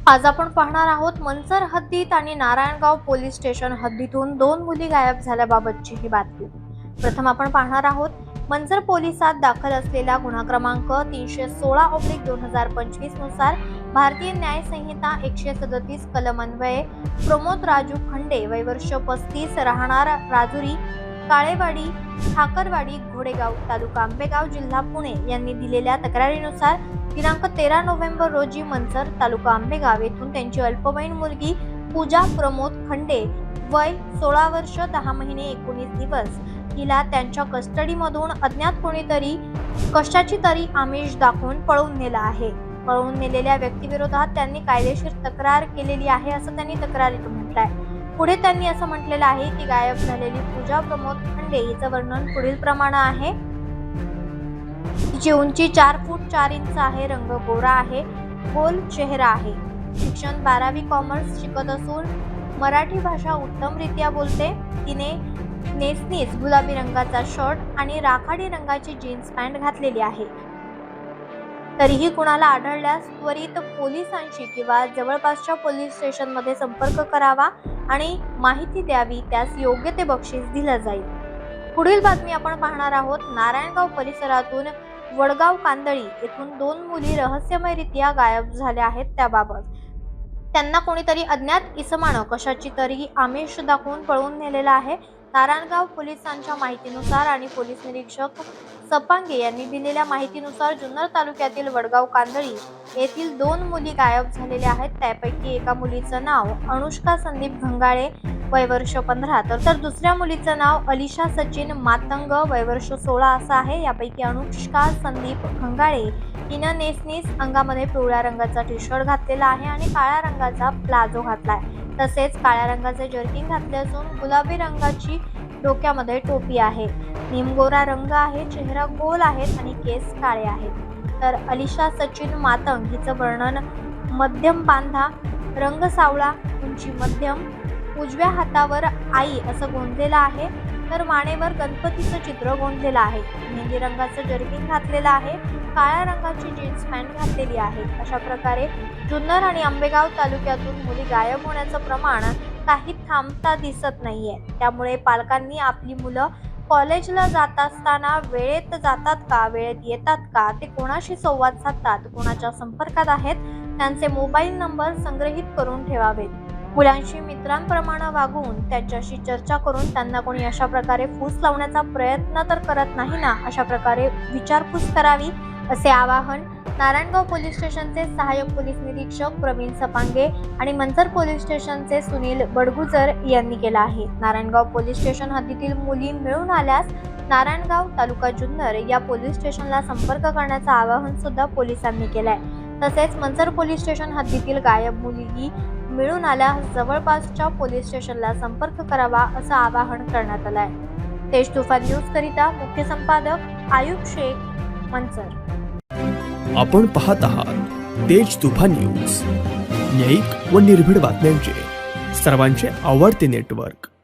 आज आपण पाहणार आहोत मंचर हद्दीत आणि नारायणगाव पोलीस स्टेशन हद्दीतून दोन मुली गायब झाल्याबाबतची ही बातमी. प्रथम आपण पाहणार आहोत मंचर पोलिसात दाखल असलेला गुन्हा क्रमांक 316/2025 नुसार भारतीय न्याय संहिता 137 कलम अन्वये प्रमोद राजू खंडे वय वर्ष 35 राहणार राजुरी काळेवाडी ठाकरवाडी घोडेगाव तालुका आंबेगाव जिल्हा पुणे यांनी दिलेल्या तक्रारीनुसार दिनांक 13 नोव्हेंबर रोजी मंचर तालुका आंबेगाव येथून त्यांची अल्पवयीन मुलगी पूजा प्रमोद खंडे वय 16 वर्ष 10 महिने 19 दिवस हिला त्यांच्या कस्टडीमधून अज्ञात कोणीतरी कशाची तरी आमिष दाखवून पळवून नेला आहे. पळवून नेलेल्या व्यक्तीविरोधात त्यांनी कायदेशीर तक्रार केलेली आहे असं त्यांनी तक्रारीत म्हटलंय. पुढे त्यांनी असं म्हटलेलं आहे की गायब झालेली पूजा प्रमोद खंडे हिचं वर्णन पुढील प्रमाणे आहे. तिची उंची 4 फूट 4 इंच आहे, रंग गोरा आहे, गोल चेहरा आहे, शिक्षण 12वी कॉमर्स शिकत असून मराठी भाषा उत्तमरित्या बोलते. तिने नेसनीस गुलाबी रंगाचा शर्ट आणि राखाडी रंगाची जीन्स पॅन्ट घातलेली आहे. तरीही कुणाला आढळल्यास त्वरित पोलिसांशी किंवा जवळपासच्या पोलीस स्टेशनमध्ये संपर्क करावा आणि माहिती द्यावी, त्यास योग्य ते बक्षीस दिलं जाईल. पुढील बातमी आपण पाहणार आहोत. नारायणगाव परिसरातून वडगाव कांदळी येथून दोन मुली रहस्यमयरित्या गायब झाल्या आहेत त्याबाबत. त्यांना कोणीतरी अज्ञात इसमानं कशाची तरी आमिष दाखवून पळवून नेलेला आहे. नारायणगाव पोलिसांच्या माहितीनुसार आणि पोलीस निरीक्षक सपांगे यांनी दिलेल्या माहितीनुसार जुन्नर तालुक्यातील वडगाव कांदळी येथील दोन मुली गायब झालेल्या आहेत. त्यापैकी एका मुलीचं नाव अनुष्का संदीप घंगाळे वय वर्ष 15 तर दुसऱ्या मुलीचं नाव अलिशा सचिन मातंग वय वर्ष 16 असं आहे. यापैकी अनुष्का संदीप घंगाळे हिनं नेसनीस अंगामध्ये पिवळ्या रंगाचा टी शर्ट घातलेला आहे आणि काळ्या रंगाचा प्लाझो घातलाय. तसेच काळ्या रंगाचे जर्किन घातले असून गुलाबी रंगाची डोक्यामध्ये टोपी आहे. निमगोरा रंग आहे, चेहरा गोल आहेत आणि केस काळे आहेत. तर अलिशा सचिन मातंग हिचं वर्णन मध्यम बांधा, रंग सावळा, उंची मध्यम, उजव्या हातावर आई असं गोंधलेलं आहे. तर मानेवर गणपतीचं चित्र गोंधलेलं आहे. मेहंदी रंगाचं जर्किन घातलेलं आहे, काळ्या रंगाची जीन्स पॅन्ट घातलेली आहे. अशा प्रकारे जुन्नर आणि आंबेगाव तालुक्यातून मुली गायब होण्याचं प्रमाण काही थांबता दिसत नाहीये. त्यामुळे पालकांनी आपली मुलं कॉलेजला जात असताना वेळेत जातात का, वेळेत येतात का, ते कोणाशी संवाद साधतात, कोणाच्या संपर्कात आहेत, त्यांचे मोबाईल नंबर संग्रहित करून ठेवावेत. मुलांशी मित्रांप्रमाणे वागून त्यांच्याशी चर्चा करून त्यांना कोणी अशा प्रकारे फूस लावण्याचा प्रयत्न तर करत नाही ना, अशा प्रकारे विचारपूस करावी असे आवाहन नारायणगाव पोलीस स्टेशनचे सहाय्यक पोलीस निरीक्षक प्रवीण सपांगे आणि मंचर पोलीस स्टेशनचे सुनील बडगुजर यांनी केला आहे. नारायणगाव पोलीस स्टेशन हद्दीतील मुली मिळून आल्यास नारायणगाव तालुका जुन्नर या पोलीस स्टेशनला संपर्क करण्याचं आवाहन सुद्धा पोलिसांनी केलंय. तसेच मंचर पोलीस स्टेशन हद्दीतील गायब मुलगी मिळून आल्यास जवळपासच्या पोलीस स्टेशनला संपर्क करावा असं आवाहन करण्यात आलंय. तेज तुफान न्यूज करिता मुख्य संपादक आयुब शेख, मंचर. आपण पाहत आहात तेज तुफान न्यूज, न्यायिक व निर्भीड बातम्यांचे सर्वांचे आवडते नेटवर्क.